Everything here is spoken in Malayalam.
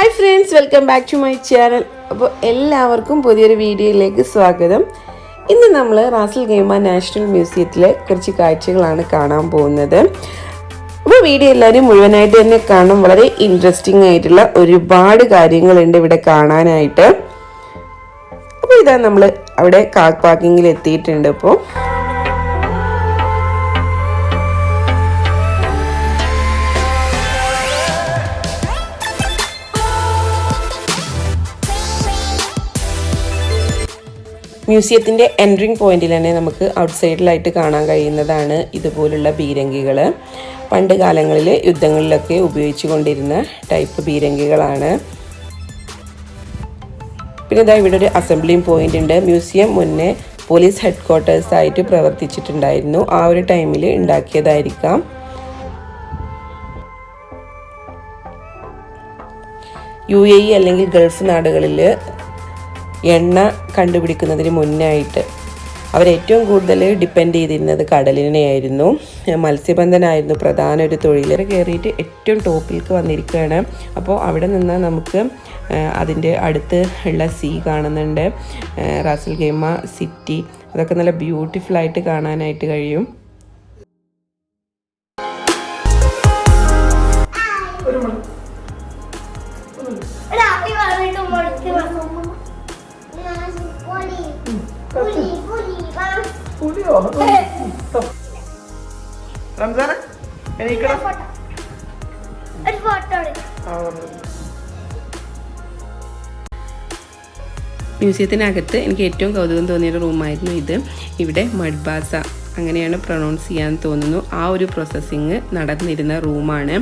Hi friends, welcome back to my channel. അപ്പോൾ എല്ലാവർക്കും പുതിയൊരു വീഡിയോയിലേക്ക് സ്വാഗതം. ഇന്ന് നമ്മൾ റാസൽ ഖൈമ നാഷണൽ മ്യൂസിയത്തിലെ കുറച്ച് കാഴ്ചകളാണ് കാണാൻ പോകുന്നത്. അപ്പോൾ വീഡിയോ എല്ലാവരും മുഴുവനായിട്ട് തന്നെ കാണും. വളരെ ഇൻട്രസ്റ്റിംഗ് ആയിട്ടുള്ള ഒരുപാട് കാര്യങ്ങളുണ്ട് ഇവിടെ കാണാനായിട്ട്. അപ്പോൾ ഇതാ നമ്മൾ അവിടെ കാർ പാർക്കിങ്ങിൽ എത്തിയിട്ടുണ്ട്. ഇപ്പോൾ മ്യൂസിയത്തിൻ്റെ എൻട്രിങ് പോയിന്റിൽ തന്നെ നമുക്ക് ഔട്ട്സൈഡിലായിട്ട് കാണാൻ കഴിയുന്നതാണ് ഇതുപോലുള്ള ബീരങ്കികൾ. പണ്ട് കാലങ്ങളിൽ യുദ്ധങ്ങളിലൊക്കെ ഉപയോഗിച്ചു കൊണ്ടിരുന്ന ടൈപ്പ് ബീരങ്കികളാണ്. പിന്നെ ഇതാ ഇവിടെ ഒരു അസംബ്ലിംഗ് പോയിന്റ് ഉണ്ട്. മ്യൂസിയം മുന്നേ പോലീസ് ഹെഡ് ക്വാർട്ടേഴ്സായിട്ട് പ്രവർത്തിച്ചിട്ടുണ്ടായിരുന്നു. ആ ഒരു ടൈമിൽ ഉണ്ടാക്കിയതായിരിക്കാം. UAE അല്ലെങ്കിൽ ഗൾഫ് നാടുകളിൽ എണ്ണ കണ്ടുപിടിക്കുന്നതിന് മുന്നായിട്ട് അവരേറ്റവും കൂടുതൽ ഡിപ്പെൻഡ് ചെയ്തിരുന്നത് കടലിനെയായിരുന്നു. മത്സ്യബന്ധനമായിരുന്നു പ്രധാന ഒരു തൊഴിൽ. കയറിയിട്ട് ഏറ്റവും ടോപ്പിലേക്ക് വന്നിരിക്കുകയാണ്. അപ്പോൾ അവിടെ നിന്ന് നമുക്ക് അതിൻ്റെ അടുത്ത് ഉള്ള സീ കാണുന്നുണ്ട്. റാസൽ ഖൈമ സിറ്റി അതൊക്കെ നല്ല ബ്യൂട്ടിഫുൾ ആയിട്ട് കാണാനായിട്ട് കഴിയും. മ്യൂസിയത്തിനകത്ത് എനിക്ക് ഏറ്റവും കൗതുകം തോന്നിയൊരു റൂമായിരുന്നു ഇത്. ഇവിടെ മഡ്ബാസ അങ്ങനെയാണ് പ്രൊണൗൺസ് ചെയ്യാൻ തോന്നുന്നു. ആ ഒരു പ്രോസസ്സിങ് നടന്നിരുന്ന റൂമാണ്.